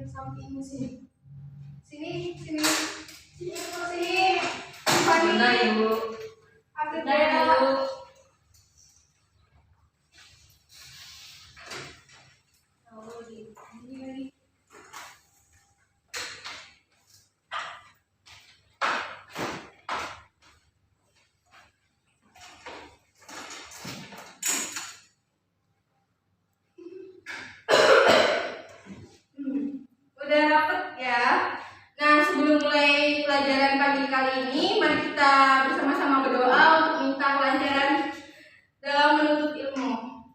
samping sini. Sini. Benar, Ibu. Benar, Ibu. Udah dapet ya. Nah, sebelum mulai pelajaran pagi kali ini, mari kita bersama-sama berdoa untuk minta kelancaran dalam menuntut ilmu.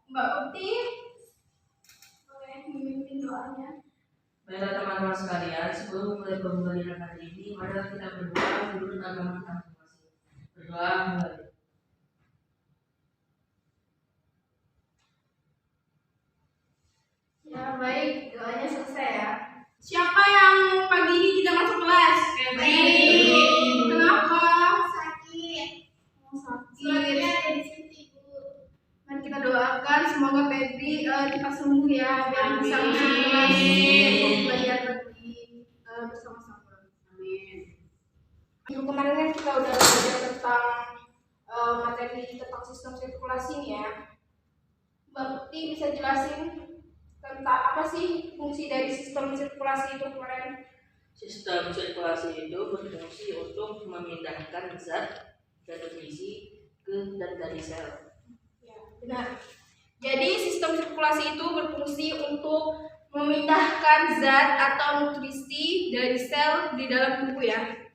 Mbak Putih, boleh memimpin doanya. Baiklah teman-teman sekalian, sebelum mulai pembelajaran hari ini, mari kita berdoa menurut agama kita masing-masing. Berdoa mulai. Ya baik, doanya selesai ya. Siapa yang pagi ini tidak masuk kelas? Febri. Kenapa? Sakit. Sakit. Ada di sini, Bu. Mari kita doakan semoga Febri cepat sembuh ya, biar bisa Amin. masuk kelas belajar lagi bersama-sama. Amin. Minggu kemarin kan kita udah belajar tentang materi tentang sistem sirkulasi nih ya. Mbak Putih bisa jelasin tentang apa sih fungsi dari sistem sirkulasi itu kemarin? Sistem sirkulasi itu berfungsi untuk memindahkan zat dan nutrisi ke dan dari sel. Ya, benar. Jadi sistem sirkulasi itu berfungsi untuk memindahkan zat atau nutrisi dari sel di dalam tubuh ya.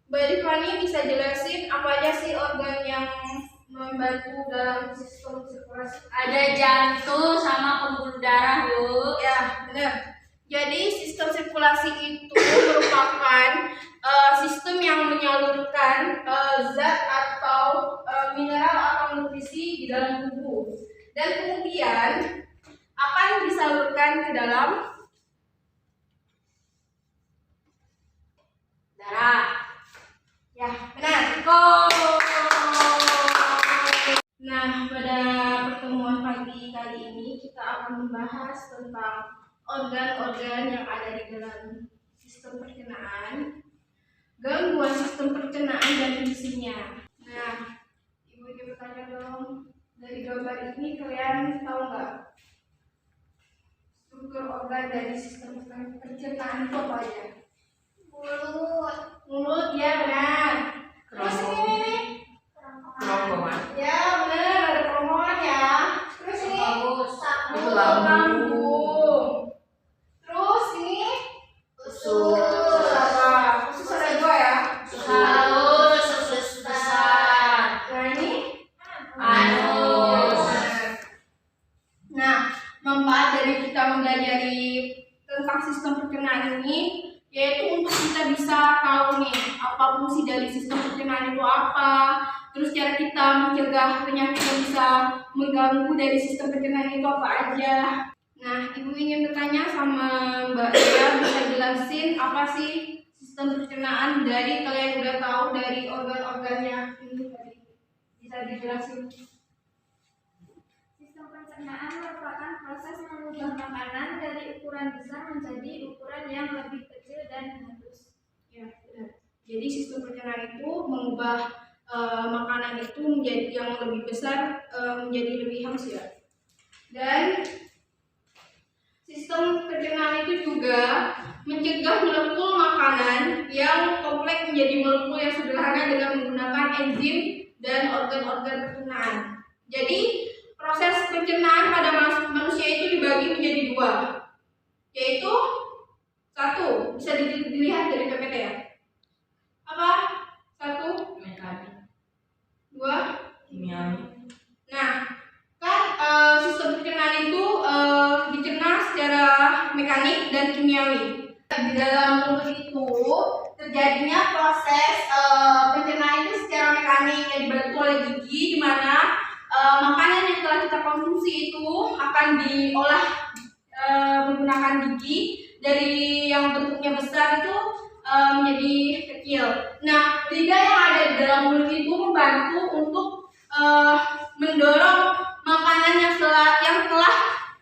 Mbak Rifani bisa jelasin apa aja sih organ yang membantu dalam sistem sirkulasi? Ada jantung sama pembuluh darah, Bu. Ya, benar. Jadi sistem sirkulasi itu merupakan sistem yang menyalurkan zat atau mineral atau nutrisi di dalam tubuh, dan kemudian akan disalurkan ke dalam Darah. ya, benar. Nah, pada pertemuan pagi kali ini kita akan membahas tentang organ-organ yang ada di dalam sistem pencernaan, gangguan sistem pencernaan dan fungsinya. Nah, Ibu bertanya dong, dari gambar ini kalian tahu nggak struktur organ dari sistem pencernaan itu apa aja? Mulut, ya benar. Terus ini. Kerongkongan. Ya benar, ada kerongkongan ya. Terus ini Itu lambung. lambung. Terus ini Usus. apa? Usus ada dua ya. Halus, usus besar. Nah ini Anus. Nah, manfaat dari kita mempelajari tentang sistem pencernaan ini yaitu untuk kita bisa tahu nih apa fungsi dari sistem pencernaan itu apa, terus cara kita mencegah penyakit yang bisa mengganggu dari sistem pencernaan itu apa aja. Nah, Ibu ingin bertanya sama Mbak Dea, bisa jelasin apa sih sistem pencernaan dari kalian udah tahu dari organ-organnya ini tadi? Bisa dijelasin? Sistem pencernaan merupakan proses mengubah makanan dari ukuran besar menjadi ukuran yang lebih kecil dan halus. Ya, benar. Jadi sistem pencernaan itu mengubah makanan itu menjadi yang lebih besar, menjadi lebih halus ya. Dan sistem pencernaan itu juga mencegah molekul makanan yang kompleks menjadi molekul yang sederhana dengan menggunakan enzim dan organ-organ pencernaan. Jadi proses pencernaan pada manusia itu dibagi menjadi dua, yaitu satu, bisa dilihat dari PPT ya. Apa? Satu, Mekanik. dua. Kimiawi. Nah, kan sistem pencernaan itu dicerna secara mekanik dan kimiawi. Di dalam mulut itu terjadinya proses pencernaan itu secara mekanik yang dibantu oleh gigi, di mana makanan yang telah kita konsumsi itu akan diolah menggunakan gigi dari yang bentuknya besar itu menjadi kecil. Nah, lidah yang ada di dalam mulut itu membantu untuk mendorong makanan yang telah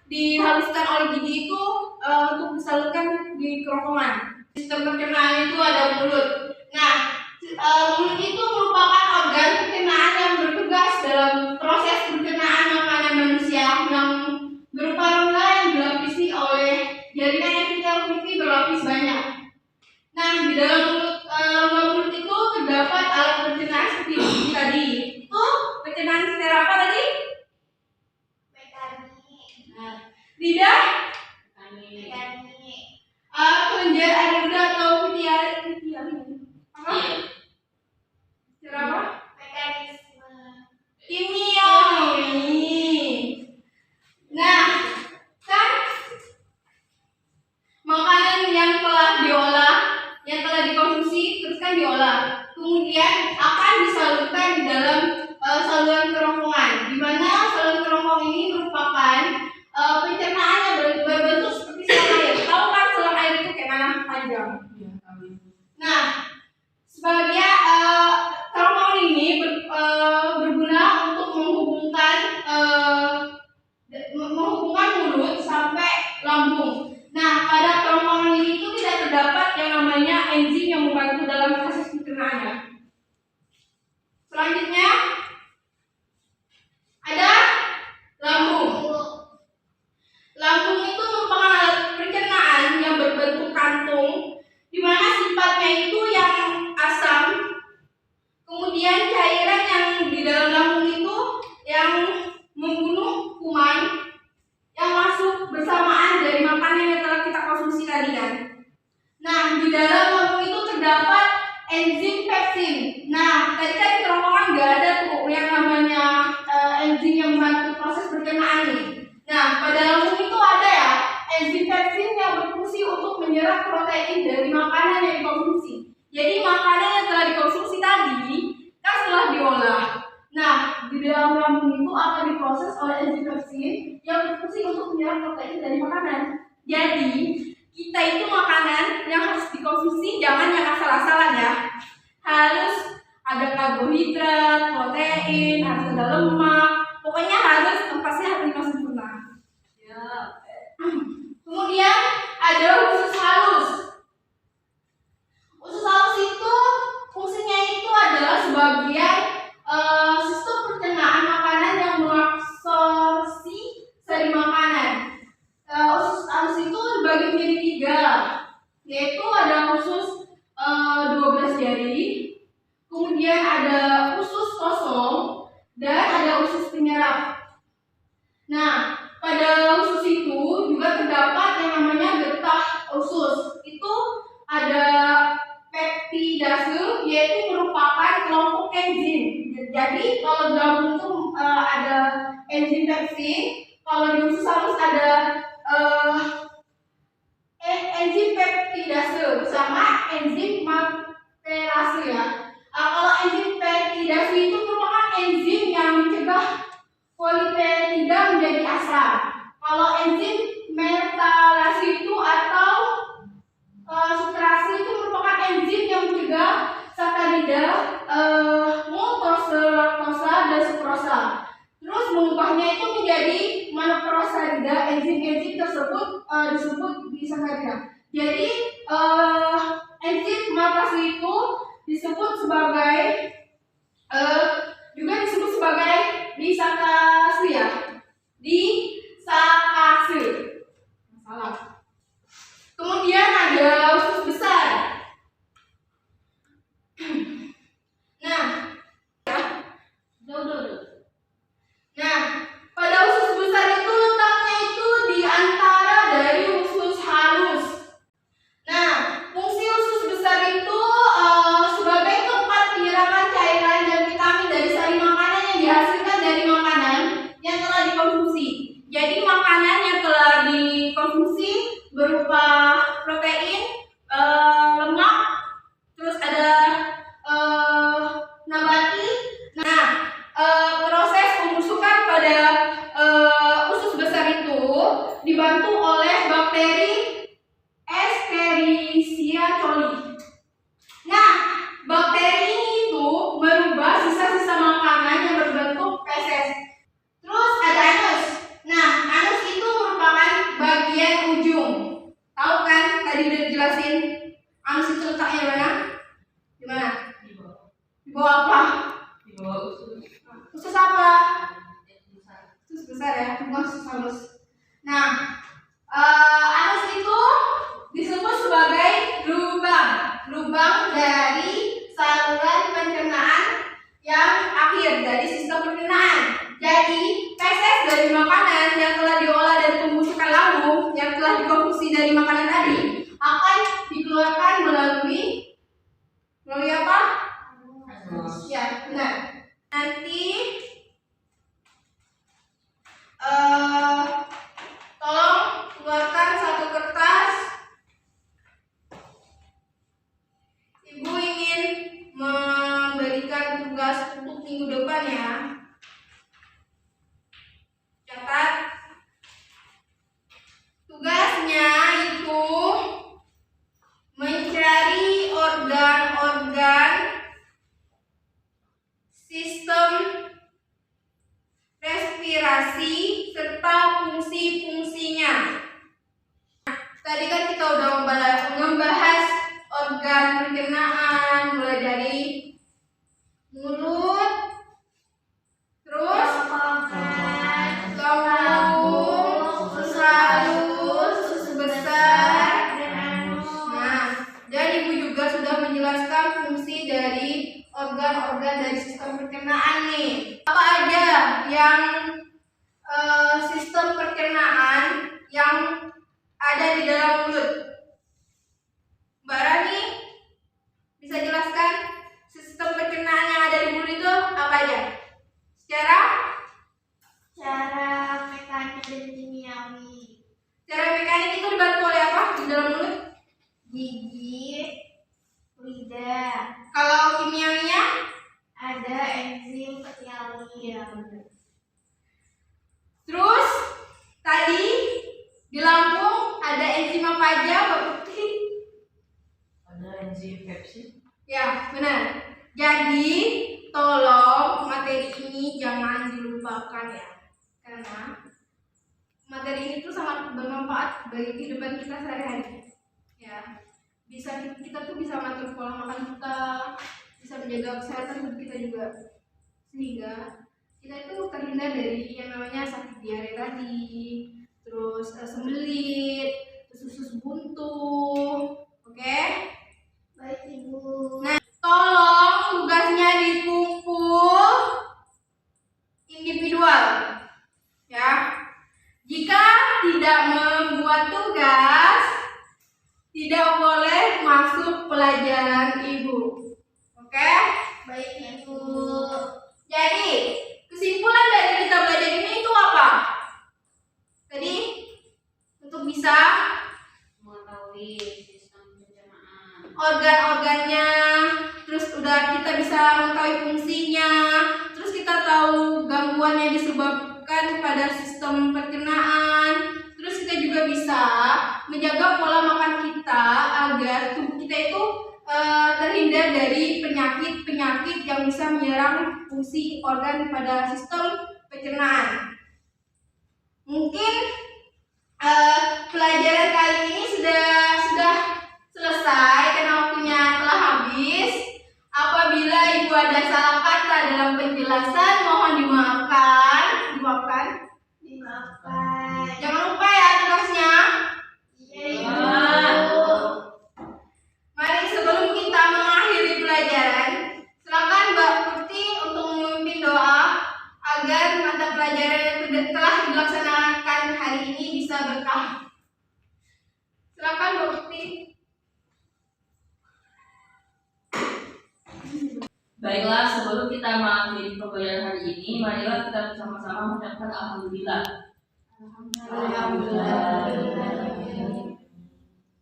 dihaluskan oleh gigi itu untuk disalurkan di kerongkongan. Sistem pencernaan itu ada mulut. Nah, mulut itu merupakan organ pencernaan yang bertugas dalam proses pencernaan makanan manusia yang berupa rongga yang dilapisi oleh jaringan epitel pipi berlapis banyak. Nah, di dalam mulut itu terdapat alat pencernaan seperti ini tadi. Itu pencernaan secara apa tadi? Nah, lidah, kelenjar air lidah atau pitiali. Apa? Secara apa? Kimiawi. Nah, kan makanan yang telah diolah, yang telah dikonsumsi, terus kan diolah, kemudian akan disalurkan di dalam saluran kerongkongan, di mana saluran kerongkongan ini merupakan pencernaan yang berbentuk seperti selang air. Tahu kan selang air itu kayak mana? Panjang. Nah, sebagai kerongkongan ini berguna untuk menghubungkan mulut sampai lambung. Nah, pada kerongkongan ini itu tidak terdapat yang namanya enzim yang membantu dalam proses pencernaannya. Selanjutnya ada lambung. Lambung itu merupakan alat pencernaan yang berbentuk kantung, di mana sifatnya itu yang asam. Kemudian cairan yang di dalam lambung itu yang membunuh kuman yang masuk bersamaan dari makanan yang telah kita konsumsi tadi kan. Nah, di dalam lambung itu terdapat enzim pepsin. Nah, tadi kan di kerongkongan nggak ada tuh yang namanya enzim yang membantu proses pencernaan nih. Nah, pada lambung itu ada ya enzim pepsin yang berfungsi untuk menyerap protein dari makanan yang dikonsumsi. Jadi makanan yang telah dikonsumsi tadi kan setelah diolah. Nah, di dalam lambung itu akan diproses oleh enzim pepsin yang berfungsi untuk menyerap protein dari makanan. Jadi kita itu makanan yang harus dikonsumsi jangan yang asal-asalan ya. Harus ada karbohidrat, protein, harus ada lemak. Pokoknya harus pasti harus sempurna. Ya. Kemudian ada usus halus. Usus halus itu fungsinya itu adalah sebagian sistem pencernaan makanan yang mengabsorpsi sari makanan. Usus halus itu dibagi menjadi 3, yaitu ada usus 12 jari, kemudian ada usus kosong, dan ada usus penyerap. Nah, pada usus itu juga terdapat yang namanya getah usus. Itu ada peptidase, yaitu merupakan kelompok enzim. Jadi kalau di lambung itu ada enzim pepsin, kalau di usus halus ada enzim peptidase sama enzim maltase ya. Kalau enzim peptidase itu merupakan enzim yang mencegah polipeptida menjadi asam. Kalau enzim maltase itu atau sukrase itu merupakan enzim yang mencegah sakarida, maltose, laktosa, dan sukrosa. Terus mengubahnya itu menjadi monosakarida. Enzim-enzim tersebut disebut disakarida. Jadi enzim maltase itu disebut sebagai juga disebut sebagai disakase ya. Disakase. Salah. Kemudian ada usus besar. Nah, Nah, pada usus besar itu letaknya itu di antara dari usus halus. Nah, fungsi usus besar itu sebagai tempat penyerapan cairan dan vitamin dari sari makanan yang dihasilkan dari makanan yang telah dikonsumsi. Jadi makanan yang telah dikonsumsi berupa protein, lemak, terus ada nabati. Nah, proses pembusukan pada usus besar itu dibantu oleh bakteri Escherichia coli. Nah, bakteri ini itu merubah sisa-sisa makanan yang berbentuk feses. Terus ada anus. Nah, anus itu merupakan bagian ujung. Tahu kan? Tadi anus itu letaknya mana? Di mana? Di bawah. Di bawah apa? Di bawah usus. Usus apa? Besar. Usus besar ya, bukan usus halus. Nah, anus itu disebut sebagai lubang dari saluran pencernaan yang akhir dari sistem pencernaan. Jadi, feses dari makanan yang telah diolah dari pembusukan lambung yang telah dikonsumsi dari makanan tadi akan dikeluarkan melalui apa? Anus. Ya, benar. Nanti tolong keluarkan satu kertas. Ibu ingin memberikan tugas untuk minggu depan ya. Catat. Tugasnya itu mencari organ-organ sistem respirasi serta fungsi-fungsinya. Tadi kan kita udah membahas organ pencernaan mulai dari mulut, terus lambung, usus halus, usus besar, dan anus. Nah, dan ibu juga sudah menjelaskan fungsi dari organ-organ dari sistem pencernaan nih. Apa aja yang sistem pencernaan yang ada di dalam mulut? Mbak Rani bisa jelaskan sistem pencernaan yang ada di mulut itu apa aja? Secara Mekanik dan kimiawi. mekanik itu dibantu oleh apa di dalam mulut? Gigi, lidah, Kalau kimiawinya ada enzim ketiawi. terus tadi di lambung ada enzim apa aja, Mbak Putri? Ada enzim pepsin. Ya, benar. Jadi, tolong materi ini jangan dilupakan ya. Karena materi ini tuh sangat bermanfaat bagi kehidupan kita sehari-hari. Ya. Kita tuh bisa mengatur pola makan kita, bisa menjaga kesehatan tubuh kita juga. Sehingga kita itu terhindar dari yang namanya sakit diare tadi, terus sembelit, terus usus buntu. Oke? Baik Ibu. Nah, tolong tugasnya dikumpul individual. Ya. Jika tidak membuat tugas, tidak boleh masuk pelajaran Ibu. Oke? Baik Ibu. Jadi, kesimpulan dari kita belajar ini itu apa? Tadi untuk bisa Mengetahui sistem pencernaan. organ-organnya, terus udah kita bisa mengetahui fungsinya, terus kita tahu gangguannya disebabkan pada sistem pencernaan, terus kita juga bisa menjaga pola makan kita agar tubuh kita itu terhindar dari penyakit-penyakit yang bisa menyerang fungsi organ pada sistem pencernaan. Mungkin pelajaran kali ini sudah selesai karena waktunya telah habis. Apabila Ibu ada salah kata dalam penjelasan, mohon dimaafkan. Dimaafkan. Jangan lupa ya tugasnya. Iya Ibu. Mari sebelum kita mengakhiri pelajaran, silakan Mbak Putri untuk memimpin doa agar mata pelajaran yang telah dilaksanakan hari ini bisa berkah. Silakan Mbak Putri. Baiklah, sebelum kita mengakhiri pembelajaran hari ini, marilah kita bersama-sama mengucapkan alhamdulillah. Alhamdulillah.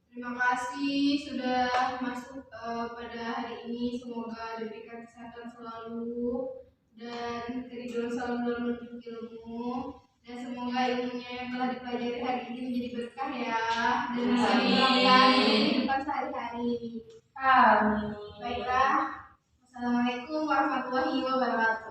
Terima kasih sudah masuk pada hari ini. Semoga diberikan kesehatan selalu dan keriduan selalu dalam menuntut ilmu. Dan semoga ilmunya yang telah dipelajari hari ini menjadi berkah ya, dan bisa diterapkan di kehidupan sehari-hari. Amin. Baiklah, wassalamualaikum warahmatullahi wabarakatuh.